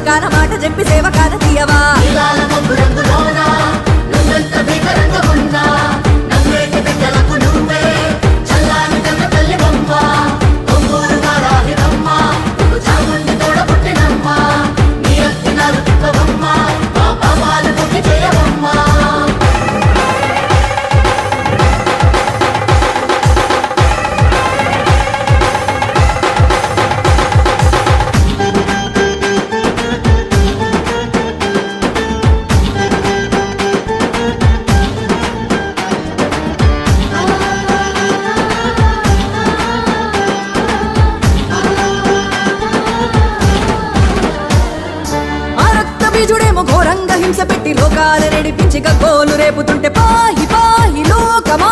కాన మాట చెప్పి సేవ కాన తీయవా ఘోరంగా హింస పెట్టి లోకాల నడిపించి గోలు రేపుతుంటే పాహి పాహి లోకమా